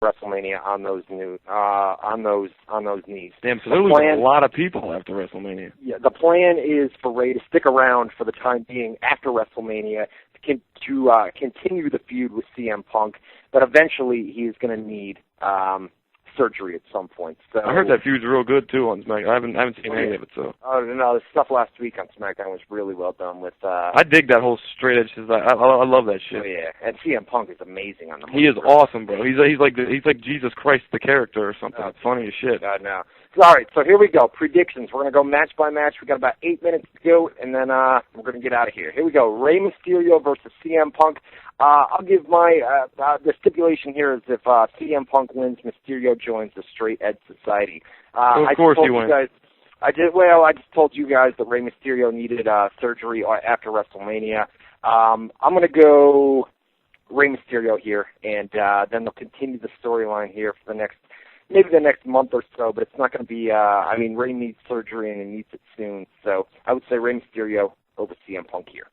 WrestleMania on those knees. Damn, so they're losing a lot of people after WrestleMania. Yeah, the plan is for Ray to stick around for the time being after WrestleMania to continue the feud with CM Punk, but eventually he's going to need surgery at some point. So I heard that feud's real good too on SmackDown. I haven't seen any of it. So no, the stuff last week on SmackDown was really well done. With I dig that whole straight edge. I love that shit. Oh yeah, and CM Punk is amazing on the mic. He is awesome, bro. He's like Jesus Christ the character or something. It's funny as shit. God, no. All right, so here we go. Predictions. We're gonna go match by match. We got about 8 minutes to go, and then we're gonna get out of here. Here we go. Rey Mysterio versus CM Punk. I'll give my the stipulation here is if CM Punk wins, Mysterio joins the Straight Edge Society. Of course he wins. I just told you guys that Rey Mysterio needed surgery after WrestleMania. I'm going to go Rey Mysterio here, and then they'll continue the storyline here for the next month or so, but it's not going to be, Rey needs surgery and he needs it soon, so I would say Rey Mysterio over CM Punk here.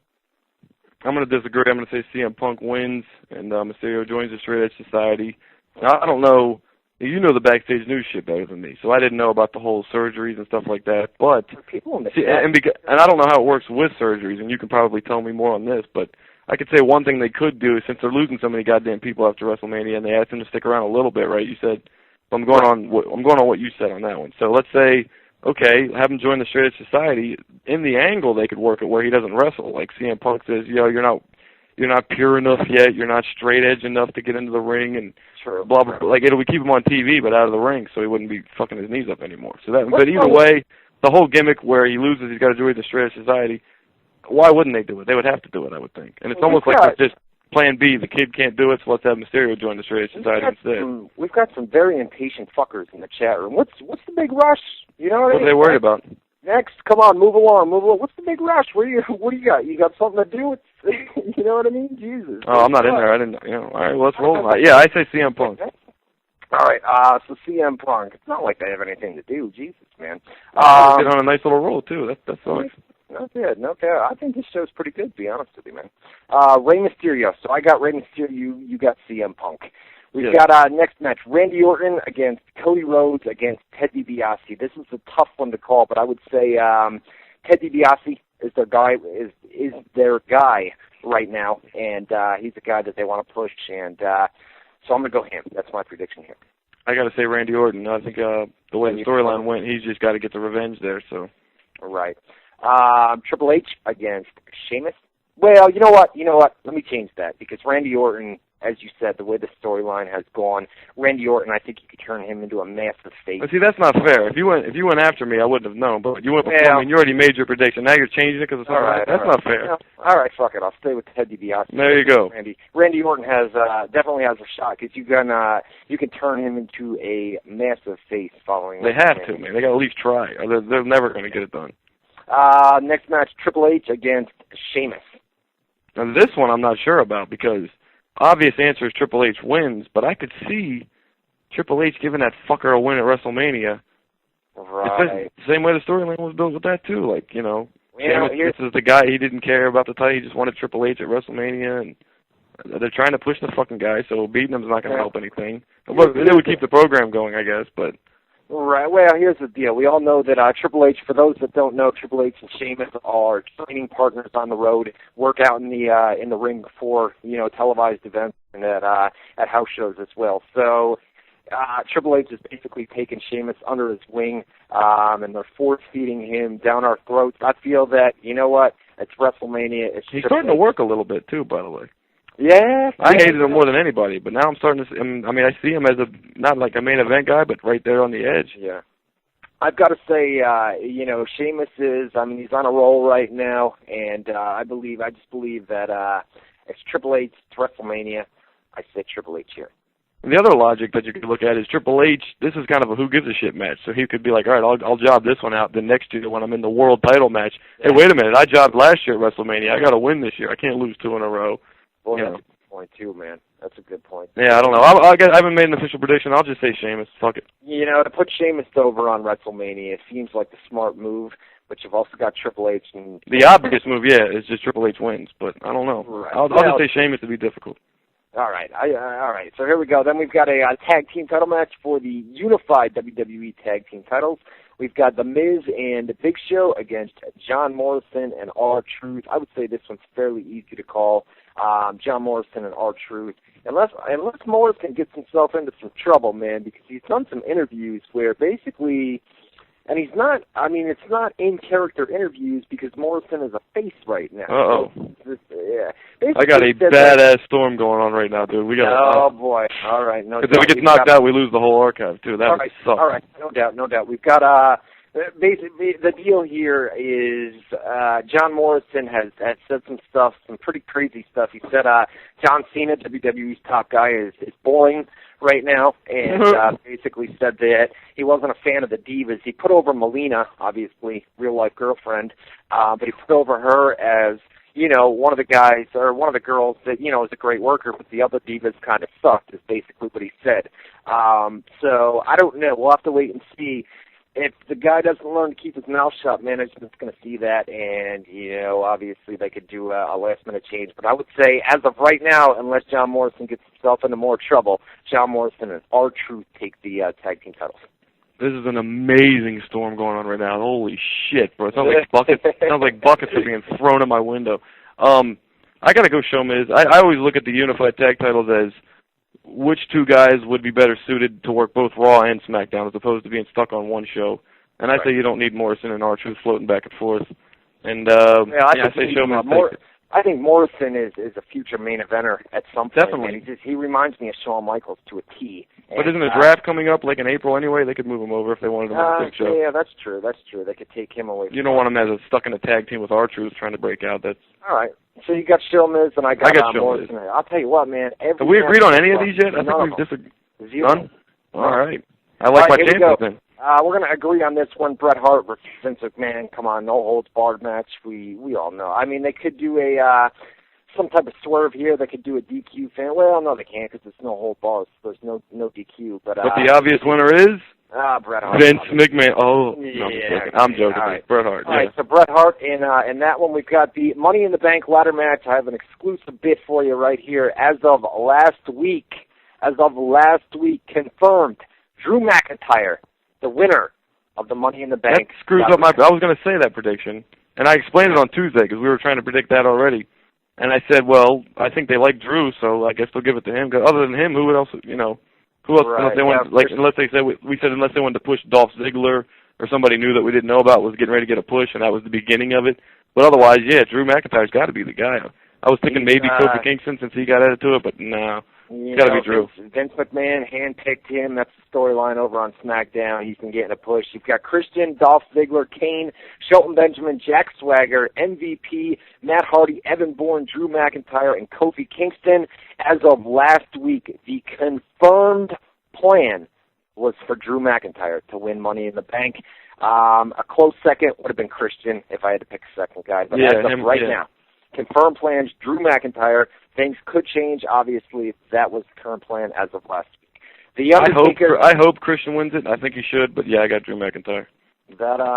I'm going to disagree. I'm going to say CM Punk wins, and Mysterio joins the Straight Edge Society. Now, I don't know. You know the backstage news shit better than me, so I didn't know about the whole surgeries and stuff like that. But and I don't know how it works with surgeries, and you can probably tell me more on this. But I could say one thing they could do is, since they're losing so many goddamn people after WrestleMania, and they asked them to stick around a little bit, right? You said I'm going on what you said on that one. So let's say, okay, have him join the Straight Edge Society. In the angle, they could work it where he doesn't wrestle. Like CM Punk says, you're not pure enough yet. You're not straight edge enough to get into the ring, and blah blah. Like it'll keep him on TV, but out of the ring, so he wouldn't be fucking his knees up anymore. So that. But either way, the whole gimmick where he loses, he's got to join the Straight Edge Society. Why wouldn't they do it? They would have to do it, I would think. And it's almost like just Plan B. The kid can't do it, so let's have Mysterio join the Straight Edge Society instead. We've got some very impatient fuckers in the chat room. What's the big rush? You know what I mean? What are they worried about? Next, come on, move along. What's the big rush? What do you got? You got something to do? You know what I mean? Jesus. Oh, I'm not in there. I didn't. All right, well, let's roll. Yeah, I say CM Punk. All right, so CM Punk. It's not like they have anything to do. Jesus, man. Get on a nice little roll too. That's all. Not bad. I think this show's pretty good, to be honest with you, man. Rey Mysterio. So I got Rey Mysterio. You got CM Punk. We've got next match, Randy Orton against Cody Rhodes against Ted DiBiase. This is a tough one to call, but I would say Ted DiBiase is their guy right now, and he's the guy that they want to push, and so I'm going to go him. That's my prediction here. I got to say Randy Orton. I think the way the storyline went, he's just got to get the revenge there. So. All right. Triple H against Sheamus. Well, you know what? Let me change that, because Randy Orton, as you said, the way the storyline has gone, Randy Orton, I think you could turn him into a massive face. But see, that's not fair. If you went after me, I wouldn't have known. But you went before me, and you already made your prediction. Now you're changing it because it's not right. That's not fair. No. All right, fuck it. I'll stay with Ted DiBiase. There you go. Randy Orton has definitely has a shot, because you can turn him into a massive face following. They have to, man. They got to at least try. Or they're never going to get it done. Next match, Triple H against Sheamus. Now this one I'm not sure about, because obvious answer is Triple H wins, but I could see Triple H giving that fucker a win at WrestleMania. Right. It's the same way the storyline was built with that too. Like, Sheamus, this is the guy, he didn't care about the title, he just wanted Triple H at WrestleMania, and they're trying to push the fucking guy, so beating him is not going to help anything. Look, it would keep the program going, I guess, but... Right. Well, here's the deal. We all know that Triple H, for those that don't know, Triple H and Sheamus are training partners on the road, work out in the ring before, televised events and at house shows as well. So Triple H is basically taking Sheamus under his wing, and they're force-feeding him down our throats. I feel that, it's WrestleMania. He's starting to work a little bit, too, by the way. Yeah. I hated him more than anybody, but now I'm starting to see him. I mean, I see him as not like a main event guy, but right there on the edge. Yeah. I've got to say, Sheamus is, he's on a roll right now, and I just believe that it's Triple H, it's WrestleMania. I say Triple H here. And the other logic that you could look at is Triple H, this is kind of a who gives a shit match. So he could be like, all right, I'll job this one out. Then next year when I'm in the world title match, hey, wait a minute, I jobbed last year at WrestleMania. I got to win this year. I can't lose 2 in a row. Boy, that's a good point, too, man. That's a good point. Yeah, I don't know. I haven't made an official prediction. I'll just say Sheamus. Fuck it. To put Sheamus over on WrestleMania, it seems like the smart move, but you've also got Triple H. And the obvious move, is just Triple H wins, but I don't know. Right. I'll just say Sheamus to be difficult. All right. All right. So here we go. Then we've got a tag team title match for the unified WWE tag team titles. We've got The Miz and The Big Show against John Morrison and R-Truth. I would say this one's fairly easy to call. John Morrison and R-Truth. Unless Morrison gets himself into some trouble, man, because he's done some interviews where basically, and he's not, I mean, it's not in-character interviews because Morrison is a face right now. Uh-oh. Yeah. I got a badass storm going on right now, dude. We got. Oh, boy. All right. No doubt. If we get knocked out, we lose the whole archive, too. That would suck. All right. No doubt. No doubt. We've got, basically, the deal here is John Morrison has said some stuff, some pretty crazy stuff. He said John Cena, WWE's top guy, is boring right now, and basically said that he wasn't a fan of the Divas. He put over Melina, obviously, real-life girlfriend, but he put over her as, you know, one of the guys, or one of the girls that, you know, is a great worker, but the other Divas kind of sucked, is basically what he said. So, I don't know. We'll have to wait and see. If the guy doesn't learn to keep his mouth shut, management's going to see that, and, you know, obviously they could do a last-minute change. But I would say, as of right now, unless John Morrison gets himself into more trouble, John Morrison and R-Truth take the tag team titles. This is an amazing storm going on right now. Holy shit, bro. It sounds like buckets. Sounds like buckets are being thrown at my window. I got to go show Miz. I always look at the unified tag titles as which two guys would be better suited to work both Raw and SmackDown as opposed to being stuck on one show. And I say you don't need Morrison and R-Truth floating back and forth. And I say show Miz. I think Morrison is a future main eventer at some point. Definitely. He reminds me of Shawn Michaels to a T. But isn't a draft coming up like in April anyway? They could move him over if they wanted him on the big show. Yeah, that's true. That's true. They could take him away. You don't want him as stuck in a tag team with R-Truth trying to break out. That's all right. So you got Miz and I got Morrison. I'll tell you what, man. Have we agreed on any of these yet? I think we've disagreed. None? All right. I like my chances then. We're going to agree on this one. Bret Hart versus Vince McMahon. Come on, no holds barred match. We all know. I mean, they could do some type of swerve here. They could do a DQ fan. Well, no, they can't because there's no hold bars. There's no DQ. But the obvious winner is Bret Hart. Vince McMahon. Oh, yeah, no, I'm joking. Right. Bret Hart. All right, so Bret Hart in that one. We've got the Money in the Bank ladder match. I have an exclusive bit for you right here. As of last week, confirmed, Drew McIntyre, the winner of the Money in the Bank. That screws up my. I was going to say that prediction, and I explained it on Tuesday because we were trying to predict that already. And I said, well, I think they like Drew, so I guess they'll give it to him. Cause other than him, who else? You know, who else? Right. Unless they said unless they wanted to push Dolph Ziggler or somebody new that we didn't know about was getting ready to get a push, and that was the beginning of it. But otherwise, yeah, Drew McIntyre's got to be the guy. I was thinking maybe Kofi Kingston since he got added to it, but no. It's got to be Drew. Vince McMahon handpicked him. That's the storyline over on SmackDown. He's been getting a push. You've got Christian, Dolph Ziggler, Kane, Shelton Benjamin, Jack Swagger, MVP, Matt Hardy, Evan Bourne, Drew McIntyre, and Kofi Kingston. As of last week, the confirmed plan was for Drew McIntyre to win Money in the Bank. A close second would have been Christian if I had to pick a second guy. But as of now, confirmed plans, Drew McIntyre. Things could change, obviously. That was the current plan as of last week. The Undertaker. I hope Christian wins it. I think he should, but yeah, I got Drew McIntyre. That